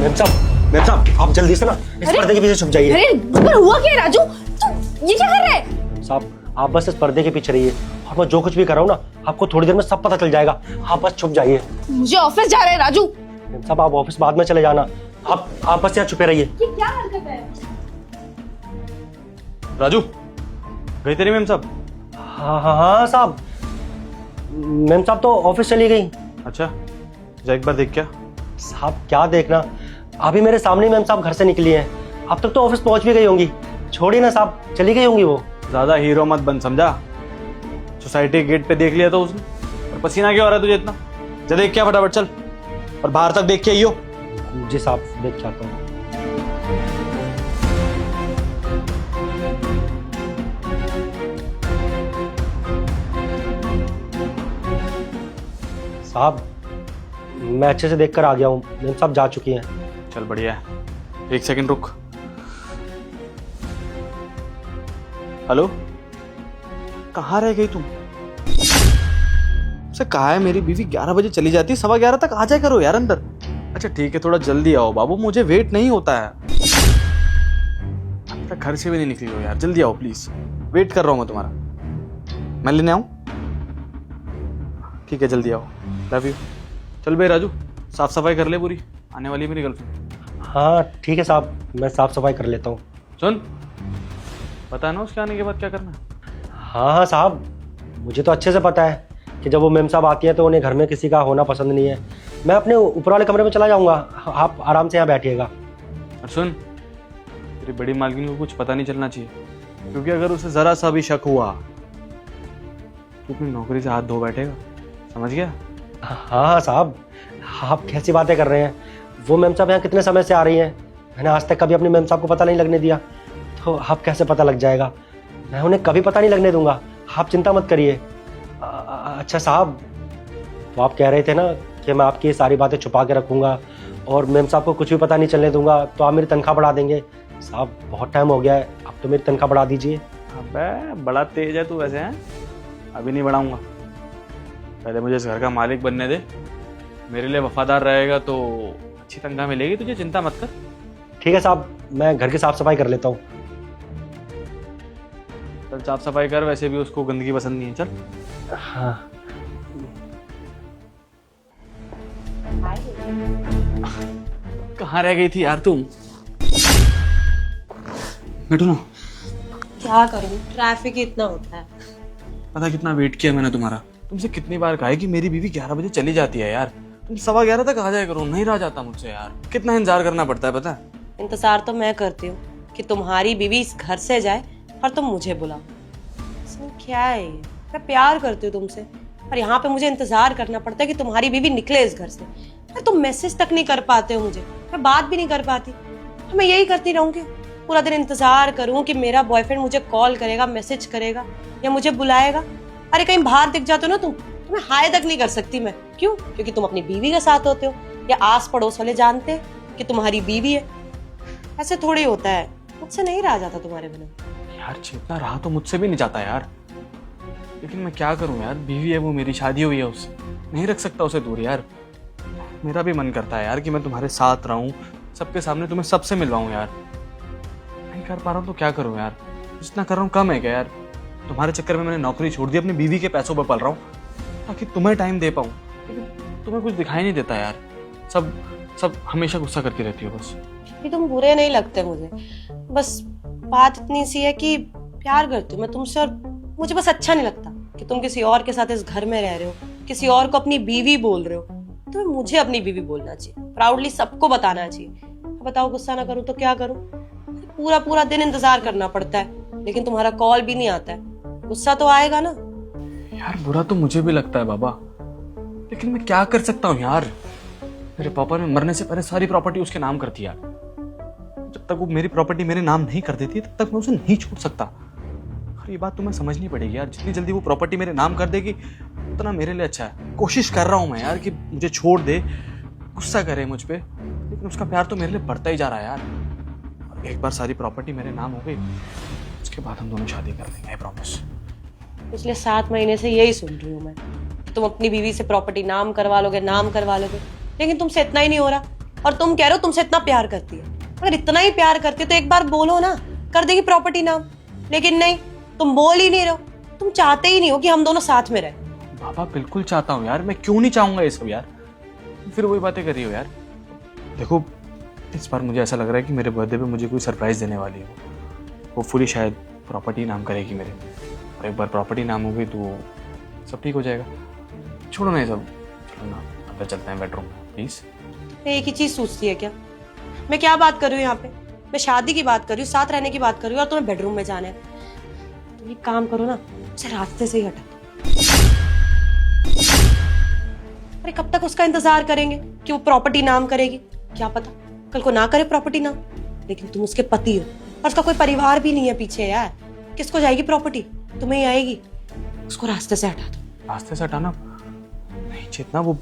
Ma'am साहब आप जल्दी से ना इस पर्दे के पीछे छुप जाइए। अरे पर हुआ क्या है राजू, तू ये क्या कर रहा है? साहब आप बस इस पर्दे के पीछे रहिए और मैं जो कुछ भी कर रहा हूँ ना आपको थोड़ी देर में सब पता चल जाएगा। आप बस छुप जाइए। मुझे ऑफिस जा रहा है राजू। मैम साहब आप ऑफिस बाद में चले जाना, आप बस यहाँ छुपे रहिए। ये क्या हरकत है? राजू गई तेरी मैम साहब? हाँ साहब, मैम साहब तो ऑफिस चली गई। अच्छा जा एक बार देख क्या। साहब क्या देखना, अभी मेरे सामने मैम साहब घर से निकली हैं, अब तक तो ऑफिस पहुंच भी गई होंगी। छोड़िए ना साहब, चली गई होंगी वो। ज्यादा हीरो मत बन समझा। सोसाइटी के गेट पे देख लिया तो उसने, और पसीना क्यों आ रहा है तुझे इतना? जा देख क्या फटाफट चल, और बाहर तक देख के आइयो। जी साहब देख के आता हूँ। साहब मैं अच्छे से देखकर आ गया हूँ, मैम साहब जा चुकी हैं। चल बढ़िया है, एक सेकंड रुक। हेलो, कहाँ रह गई तुम? से कहा है मेरी बीवी 11 बजे चली जाती है, 11:15 तक आ जाए करो यार अंदर। अच्छा ठीक है, थोड़ा जल्दी आओ बाबू, मुझे वेट नहीं होता है। अब तक घर से भी नहीं निकली हो यार, जल्दी आओ प्लीज, वेट कर रहा हूँ मैं तुम्हारा। मैं लेने आऊँ? ठीक है जल्दी आओ, लव यू। चल भाई राजू, साफ सफाई कर ले पूरी, आने वाली है मेरी गर्लफ्रेंड। हाँ ठीक है साहब, मैं साफ सफाई कर लेता हूँ। सुन, पता ना उसके आने के बाद क्या करना है? हाँ साहब, मुझे तो अच्छे से पता है कि जब वो मैम साहब आती हैं तो उन्हें घर में किसी का होना पसंद नहीं है। मैं अपने ऊपर वाले कमरे में चला जाऊँगा, आप आराम से यहाँ बैठिएगा। और सुन, तेरी बड़ी मालकिन को कुछ पता नहीं चलना चाहिए, क्योंकि अगर उसे जरा सा भी शक हुआ तो अपनी नौकरी से हाथ धो बैठेगा, समझ गया? हाँ साहब, आप कैसी बातें कर रहे हैं? वो मैम साहब यहाँ कितने समय से आ रही हैं, मैंने आज तक कभी अपनी मैम साहब को पता नहीं लगने दिया, तो आप कैसे पता लग जाएगा? मैं उन्हें कभी पता नहीं लगने दूंगा, आप चिंता मत करिए। अच्छा साहब, तो आप कह रहे थे ना कि मैं आपकी ये सारी बातें छुपा के रखूंगा और मैम साहब को कुछ भी पता नहीं चलने दूंगा, तो आप मेरी तनख्वाह बढ़ा देंगे। साहब बहुत टाइम हो गया है, अब तो मेरी तनख्वाह बढ़ा दीजिए। अबे बड़ा तेज है तू वैसे, हैं? अभी नहीं बढ़ाऊंगा, पहले मुझे इस घर का मालिक बनने दे। मेरे लिए वफादार रहेगा तो अच्छी तनख्वाह मिलेगी तुझे, चिंता मत कर। ठीक है साहब, मैं घर की साफ सफाई कर लेता हूँ। चल साफ सफाई कर, वैसे भी उसको गंदगी पसंद नहीं है। चल। हाँ कहाँ रह गई थी यार तुम? बैठो ना। क्या करूं, ट्रैफिक ही इतना होता है। पता कितना वेट किया मैंने तुम्हारा, तुमसे कितनी बार कहा है कि मेरी बीवी 11 बजे चली जाती है यार, तुम 11:15 तक आ जाया करो। नहीं रहा जाता मुझसे यार, कितना इंतजार करना पड़ता है पता है? इंतजार तो मैं करती हूँ कि तुम्हारी बीवी इस घर से जाए और तुम मुझे बुलाओ। इसमें क्या है ये? मैं प्यार करती हूँ तुमसे, और यहाँ पे मुझे इंतजार करना पड़ता है कि तुम्हारी बीवी निकले इस घर से। अरे तुम मैसेज तक नहीं कर पाते हो मुझे, मैं बात भी नहीं कर पाती, तो मैं यही करती रहूंगी? पूरा दिन इंतजार करूं कि मेरा बॉयफ्रेंड मुझे कॉल करेगा, मैसेज करेगा या मुझे बुलाएगा? अरे कहीं बाहर दिख जाते हो ना तुम्हें हाय तक नहीं कर सकती मैं। क्यों? क्योंकि तुम अपनी बीवी के साथ होते हो, या आस पड़ोस वाले जानते हैं कि तुम्हारी बीवी है। ऐसे थोड़ी होता है, मुझसे नहीं रहा जाता तुम्हारे बिना। यार जितना रहा तो मुझसे भी नहीं जाता यार, लेकिन मैं क्या करूं यार, बीवी है वो मेरी, शादी हुई है उससे, नहीं रख सकता उसे दूर यार। मेरा भी मन करता है यार कि मैं तुम्हारे साथ रहूं, सबके सामने तुम्हें सबसे मिलवाऊं यार, नहीं कर पा रहा हूं तो क्या करूं यार? जितना कर रहा हूं कम है क्या यार? तुम्हारे चक्कर में मैंने नौकरी छोड़ दी, अपनी बीवी के पैसों पर पल रहा हूं ताकि तुम्हें टाइम दे पाऊं, लेकिन तुम्हें कुछ दिखाई नहीं देता यार। सब हमेशा गुस्सा करती रहती हो बस। कि तुम बुरे नहीं लगते मुझे, बस बात इतनी सी है कि प्यार करती हूँ मैं तुमसे, और मुझे बस अच्छा नहीं लगता कि तुम किसी और के साथ इस घर में रह रहे हो, किसी और को अपनी बीवी बोल रहे हो। तुम्हें मुझे अपनी बीवी बोलना चाहिए, प्राउडली सबको बताना चाहिए। बताओ गुस्सा ना करूं तो क्या करूं? पूरा दिन इंतजार करना पड़ता है, लेकिन तुम्हारा कॉल भी नहीं आता है। गुस्सा तो आएगा ना यार? बुरा तो मुझे भी लगता है बाबा, लेकिन मैं क्या कर सकता हूँ यार? मेरे पापा ने मरने से पहले सारी प्रॉपर्टी उसके नाम कर दिया, जब तक वो मेरी प्रॉपर्टी मेरे नाम नहीं कर देती तब तक मैं उसे नहीं छोड़ सकता। और ये बात तुम्हें समझनी पड़ेगी यार, जितनी जल्दी वो प्रॉपर्टी मेरे नाम कर देगी उतना मेरे लिए अच्छा है। कोशिश कर रहा हूं मैं यार कि मुझे छोड़ दे, गुस्सा करे मुझ पे, लेकिन उसका प्यार तो मेरे लिए बढ़ता ही जा रहा है यार। और एक बार सारी प्रॉपर्टी मेरे नाम हो गई, उसके बाद हम दोनों शादी कर लेंगे, आई प्रॉमिस। पिछले 7 महीने से यही सुन रही हूँ मैं, तुम अपनी बीवी से प्रॉपर्टी नाम करवा लोगे, लेकिन तुमसे इतना ही नहीं हो रहा। और तुम कह रहे हो तुमसे इतना प्यार करती है। अगर इतना ही प्यार करती है तो एक बार बोलो ना, कर देगी प्रॉपर्टी नाम। लेकिन नहीं, तुम बोल ही नहीं रहे हो। तुम चाहते ही नहीं हो कि हम दोनों साथ में रहे। बाबा बिल्कुल चाहता हूँ यार, मैं क्यों नहीं चाहूंगा ये सब यार। फिर वही बातें कर रही हो यार। देखो इस बार मुझे ऐसा लग रहा है कि मेरे बर्थडे पे मुझे कोई सरप्राइज देने वाली है। वो फुली शायद प्रॉपर्टी नाम करेगी मेरे, और एक बार प्रॉपर्टी नाम हो गई तो सब ठीक हो जाएगा। छोड़ो ना ये सब, चलो ना अंदर चलते हैं बेडरूम में प्लीज। एक ही चीज सोचती है क्या? मैं क्या बात कर रही हूँ यहाँ पे? मैं शादी की बात कर रही हूँ, साथ रहने की बात कर रही हूँ, और तुम्हें बेडरूम में जाना है। तुम एक काम करो ना, उसे रास्ते से ही हटा दो। अरे कब तक उसका इंतजार करेंगे कि वो प्रॉपर्टी नाम करेगी? क्या पता कल को ना करे प्रॉपर्टी नाम। लेकिन तुम उसके पति हो और उसका कोई परिवार भी नहीं है पीछे यार। किसको जाएगी प्रॉपर्टी? तुम्हें ही आएगी। उसको रास्ते से हटा दो। रास्ते से हटाना नहीं चेतना, वो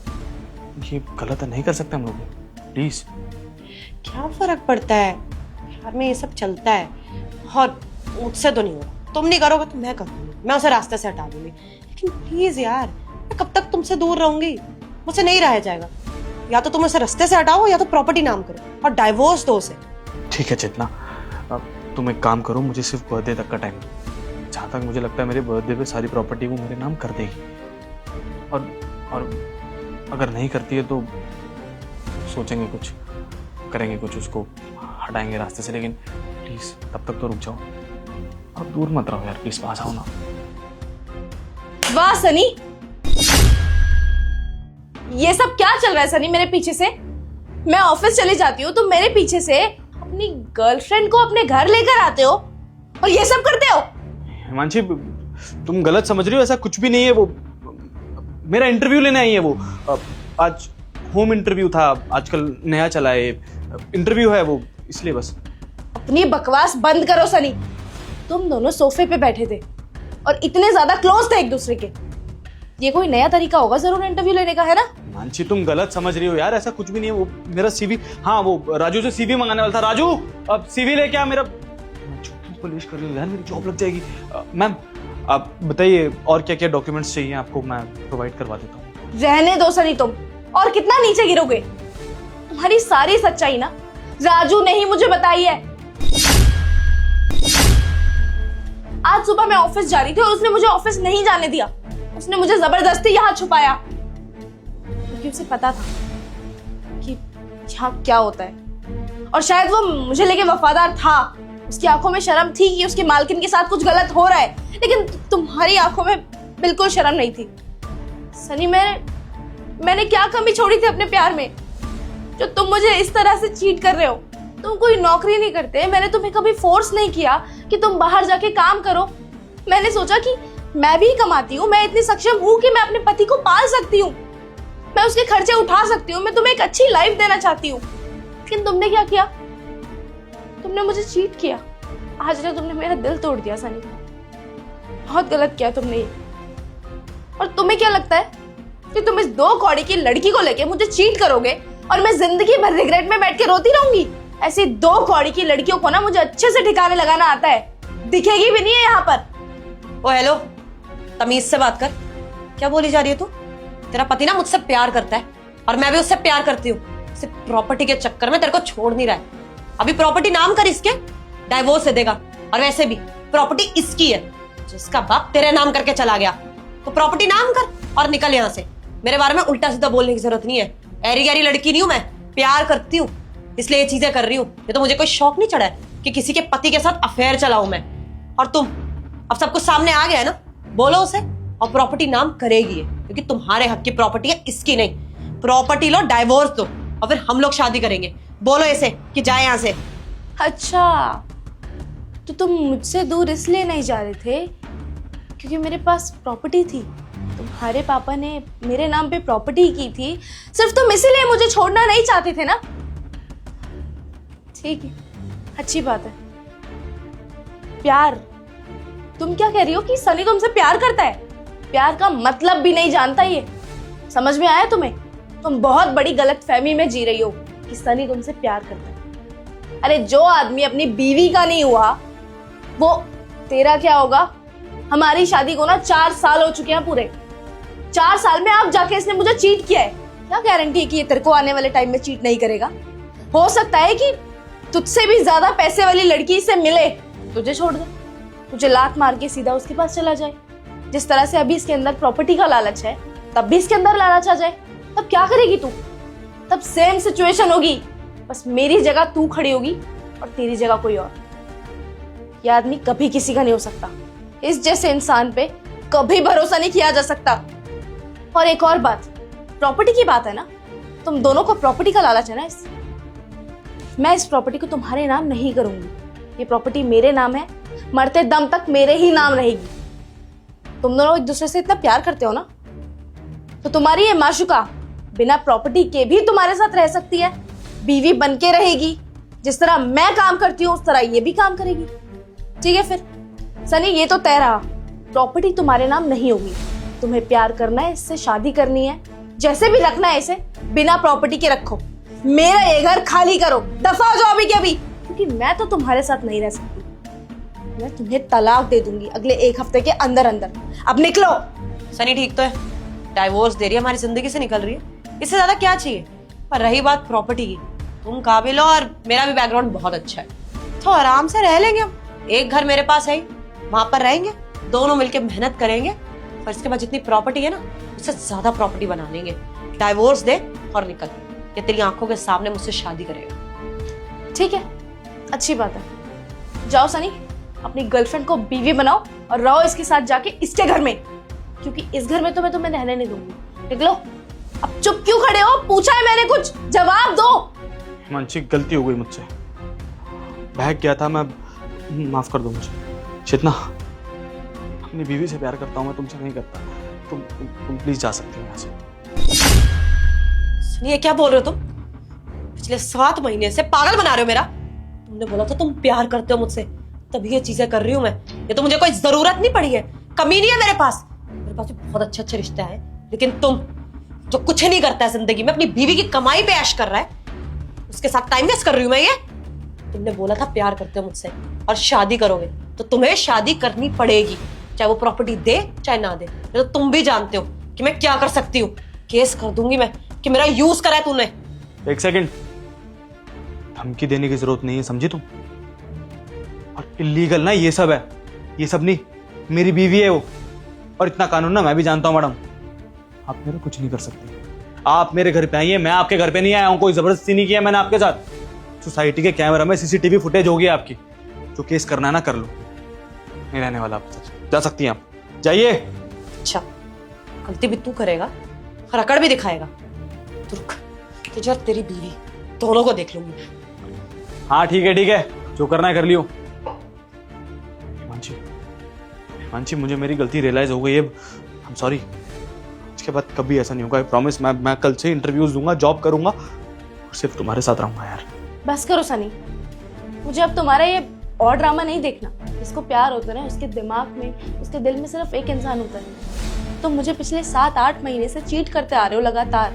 ये गलत है, नहीं कर सकते हम लोग प्लीज। क्या फर्क पड़ता है यार, में ये सब चलता है। और मुझसे तो नहीं होगा, तुम नहीं करोगे तो मैं करूंगी। मैं उसे रास्ते से हटा दूंगी। लेकिन प्लीज यार, मैं कब तक तुमसे दूर रहूंगी? मुझसे नहीं रहा जाएगा। या तो तुम उसे रास्ते से हटाओ या तो प्रॉपर्टी नाम करो और डाइवोर्स दो उसे। ठीक है चेतना, अब तुम एक काम करो, मुझे सिर्फ बर्थडे तक का टाइम दो। जहाँ तक मुझे लगता है मेरे बर्थडे पे सारी प्रॉपर्टी वो मेरे नाम कर देगी। और अगर नहीं करती है तो सोचेंगे कुछ, करेंगे कुछ, उसको हटाएंगे रास्ते से। लेकिन प्लीज तब तक तो रुक जाओ, अब दूर मत रहो यार प्लीज, पास आओ ना। वाह सनी, ये सब क्या चल रहा है सनी मेरे पीछे से? मैं ऑफिस चली जाती हूँ तो मेरे पीछे से अपनी गर्लफ्रेंड को अपने घर लेकर आते हो और ये सब करते हो। हिमांशी तुम गलत समझ रही हो, ऐसा कुछ भी नहीं है। वो मेरा इंटरव्यू लेने आई है। वो आज होम इंटरव्यू था, आजकल नया चला है इंटरव्यू है वो, इसलिए बस। अपनी बकवास बंद करो सनी। तुम दोनों सोफे पे बैठे थे और इतने ज्यादा क्लोज थे एक दूसरे के। ये कोई नया तरीका होगा जरूर इंटरव्यू लेने का, है ना? मानसी तुम गलत समझ रही हो यार, ऐसा कुछ भी नहीं है। वो मेरा सीवी, हाँ वो राजू से सीवी मंगाने वाला था। राजू अब सीवी लेके आ मेरा। पुलिस कर रही हो यार, मेरी जॉब लग जाएगी। मैम आप बताइए और क्या क्या डॉक्यूमेंट्स चाहिए आपको, मैं प्रोवाइड करवा देता हूँ। रहने दो सनी तुम, और कितना नीचे गिरोगे? तुम्हारी सारी सच्चाई ना राजू ने ही मुझे बताई है। आज सुबह मैं ऑफिस जा रही थी और उसने मुझे ऑफिस नहीं जाने दिया। उसने मुझे जबरदस्ती यहाँ छुपाया क्योंकि उसे पता था कि यहाँ क्या होता है। और शायद वो मुझे लेके वफादार था। उसकी आंखों में शर्म थी कि उसके मालकिन के साथ कुछ गलत हो रहा है, लेकिन तुम्हारी आंखों में बिल्कुल शर्म नहीं थी। सनी मैंने क्या कमी छोड़ी थी अपने प्यार में जो तुम मुझे इस तरह से चीट कर रहे हो? तुम कोई नौकरी नहीं करते, मैंने तुम्हें कभी फोर्स नहीं किया कि तुम बाहर जाके काम करो। मैंने सोचा कि मैं भी कमाती हूँ, मैं इतनी सक्षम हूँ कि मैं अपने पति को पाल सकती हूँ, मैं उसके खर्चे उठा सकती हूँ, मैं तुम्हें एक अच्छी लाइफ देना चाहती हूँ। लेकिन तुमने क्या किया? तुमने मुझे चीट किया। आज ना तुमने मेरा दिल तोड़ दिया सनी। बहुत गलत किया तुमने ये। और तुम्हें क्या लगता है कि तुम इस 2 कौड़ी की लड़की को लेके मुझे चीट करोगे और मैं जिंदगी भर रिग्रेट में बैठ के रोती रहूंगी? ऐसी 2 कौड़ी की लड़कियों को ना मुझे अच्छे से ठिकाने लगाना आता है, दिखेगी भी नहीं है यहाँ पर। ओ हेलो, तमीज से बात कर। क्या बोली जा रही है तू? तेरा पति ना मुझसे प्यार करता है और मैं भी उससे प्यार करती हूँ। सिर्फ प्रॉपर्टी के चक्कर में तेरे को छोड़ नहीं रहा है। अभी प्रॉपर्टी नाम कर इसके, डाइवोर्स दे देगा। और वैसे भी प्रॉपर्टी इसकी है, जिसका बाप तेरे नाम करके चला गया। तो प्रॉपर्टी नाम कर और निकल यहाँ से। मेरे बारे में उल्टा सीधा बोलने की जरूरत नहीं है। ऐरी गैरी लड़की नहीं हूं मैं, प्यार करती हूँ इसलिए ये चीजें कर रही हूँ। ये तो मुझे कोई शौक नहीं चढ़ा है कि किसी के पति के साथ अफेयर चलाऊं मैं। और तुम, अब सब कुछ सामने आ गया है ना, बोलो उसे। और प्रॉपर्टी नाम करेगी क्योंकि तुम्हारे हक की प्रॉपर्टी है, इसकी नहीं। प्रॉपर्टी लो, डाइवोर्स दो और फिर हम लोग शादी करेंगे। बोलो इसे कि जाए यहाँ से। अच्छा, तो तुम मुझसे दूर इसलिए नहीं जा रहे थे क्योंकि मेरे पास प्रॉपर्टी थी। तुम्हारे पापा ने मेरे नाम पे प्रॉपर्टी की थी, सिर्फ तुम इसीलिए मुझे छोड़ना नहीं चाहते थे ना? ठीक है, अच्छी बात है। प्यार, तुम क्या कह रही हो कि सनी तुमसे प्यार करता है? प्यार का मतलब भी नहीं जानता ये, समझ में आया तुम्हें? तुम बहुत बड़ी गलतफहमी में जी रही हो कि सनी तुमसे प्यार करता है। अरे जो आदमी अपनी बीवी का नहीं हुआ वो तेरा क्या होगा? हमारी शादी को ना 4 साल हो चुके हैं पूरे। 4 साल में अब जाके इसने मुझे चीट किया है। क्या गारंटी है कि ये तेरे को आने वाले टाइम में चीट नहीं करेगा? हो सकता है कि तुझसे भी ज्यादा पैसे वाली लड़की से मिले, तुझे छोड़ दे, तुझे लात मार के सीधा उसके पास चला जाए। जिस तरह से अभी इसके अंदर प्रॉपर्टी का लालच है, तब भी इसके अंदर लालच आ जाए, तब क्या करेगी तू? तब सेम सिचुएशन होगी, बस मेरी जगह तू खड़ी होगी और तेरी जगह कोई और। यह आदमी कभी किसी का नहीं हो सकता। इस जैसे इंसान पे कभी भरोसा नहीं किया जा सकता। और एक और बात, प्रॉपर्टी की बात है ना, तुम दोनों को प्रॉपर्टी का लालच है ना। मैं इस प्रॉपर्टी को तुम्हारे नाम नहीं करूंगी। ये प्रॉपर्टी मेरे नाम है, मरते दम तक मेरे ही नाम रहेगी। तुम दोनों एक दूसरे से इतना प्यार करते हो ना, तो तुम्हारी ये माशुका बिना प्रॉपर्टी के भी तुम्हारे साथ रह सकती है, बीवी बन के रहेगी। जिस तरह मैं काम करती हूँ उस तरह ये भी काम करेगी। ठीक है फिर सनी, ये तो तय रहा, प्रॉपर्टी तुम्हारे नाम नहीं होगी। तुम्हें प्यार करना है, इससे शादी करनी है, जैसे भी रखना है इसे बिना प्रॉपर्टी के रखो। मेरा ये घर खाली करो, दफा हो जाओ अभी के अभी, क्योंकि मैं तो तुम्हारे साथ नहीं रह सकती। मैं तुम्हें तलाक दे दूंगी अगले 1 हफ्ते के अंदर अंदर। अब निकलो। सनी ठीक तो है, डाइवोर्स दे रही है, हमारी जिंदगी से निकल रही है, इससे ज्यादा क्या चाहिए। पर रही बात प्रॉपर्टी की, तुम काबिल हो और मेरा भी बैकग्राउंड बहुत अच्छा है, तो आराम से रह लेंगे हम। एक घर मेरे पास है, वहां पर रहेंगे, दोनों मिलके मेहनत करेंगे, और इसके बाद जितनी प्रॉपर्टी है ना उससे ज्यादा प्रॉपर्टी बना लेंगे। डाइवोर्स दे और निकल, ये तेरी आंखों के सामने मुझसे शादी करेगा। ठीक है, अच्छी बात है। जाओ सनी, अपनी गर्लफ्रेंड को बीवी बनाओ और रहो इसके साथ जाके इसके घर में, क्योंकि इस घर में तो मैं तुम्हें रहने नहीं दूंगी। निकलो। अब चुप क्यों खड़े हो? पूछा है मैंने, कुछ जवाब दो। हिमांशी, गलती हो गई मुझसे, बहक गया था मैं, माफ कर दो मुझे। चेतना, अपनी बीवी से प्यार करता हूँ मैं, तुमसे नहीं करता। तुम प्लीज जा सकती हो यहाँ से। ये क्या बोल रहे हो तुम? पिछले 7 महीने से पागल बना रहे हो मेरा। तुमने बोला था तुम प्यार करते हो मुझसे, तभी ये चीजें कर रही हूं मैं। ये तो मुझे कोई जरूरत नहीं पड़ी है, कमी नहीं है मेरे पास भी बहुत अच्छे अच्छे रिश्ते हैं, लेकिन तुम जो कुछ नहीं करता है जिंदगी में, अपनी बीवी की कमाई पे ऐश कर रहा है, उसके साथ टाइम वेस्ट कर रही हूं मैं। ये तुमने बोला था प्यार करते हो मुझसे और शादी करोगे, तो तुम्हें शादी करनी पड़ेगी, चाहे वो प्रॉपर्टी दे चाहे ना दे। तो तुम भी जानते हो कि मैं क्या कर सकती हूँ, केस कर दूंगी मैं कि मेरा यूज करा है तूने। 1 सेकंड, धमकी देने की जरूरत नहीं है, समझी तुम? और इलीगल ना ये सब है, ये सब नहीं, मेरी बीवी है वो, और इतना कानून ना मैं भी जानता हूँ मैडम। आप मेरे कुछ नहीं कर सकते। आप मेरे घर पे आई हैं, मैं आपके घर पे नहीं आया हूँ, कोई जबरदस्ती नहीं किया मैंने आपके साथ। सोसाइटी के कैमरा में सीसीटीवी फुटेज होगी आपकी, जो केस करना है ना कर लो, नहीं रहने वाला आपके साथ। जा सकती हैं आप, जाइए। अच्छा, गलती भी तू करेगा और अकड़ भी दिखाएगा। तुर्क, तुझे और तेरी बीवी दोनों को देख लूंगी। हाँ ठीक है, जो करना है कर लियो। हिमांशी, मुझे मेरी गलती रियलाइज हो गई है, आई एम सॉरी। इसके बाद कभी ऐसा नहीं होगा, आई प्रॉमिस। मैं कल से इंटरव्यूज दूंगा, जॉब करूंगा और सिर्फ तुम्हारे साथ रहूंगा यार। बस करो सनी, मुझे अब तुम्हारा ये और ड्रामा नहीं देखना। जिसको प्यार होता है ना, उसके दिमाग में, उसके दिल में सिर्फ एक इंसान होता है। तुम मुझे पिछले 7-8 महीने से चीट करते आ रहे हो लगातार।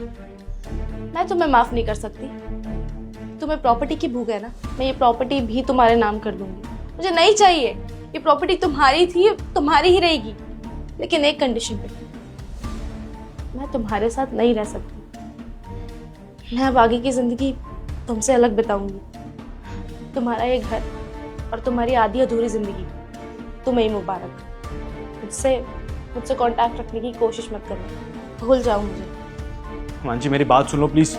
मैं तुम्हें माफ नहीं कर सकती। तुम्हें प्रॉपर्टी की भूख है ना, मैं ये प्रॉपर्टी भी तुम्हारे नाम कर दूंगी। मुझे नहीं चाहिए, ये प्रॉपर्टी तुम्हारी थी, तुम्हारी ही रहेगी, लेकिन एक कंडीशन पे, मैं तुम्हारे साथ नहीं रह सकती। मैं अब आगे की जिंदगी तुमसे अलग बिताऊंगी। तुम्हारा ये घर और तुम्हारी आधी अधूरी जिंदगी तुम्हें ही मुबारक। मुझसे कांटेक्ट रखने की कोशिश मत करना, भूल जाओ मुझे। हिमांशी, मेरी बात सुन लो प्लीज।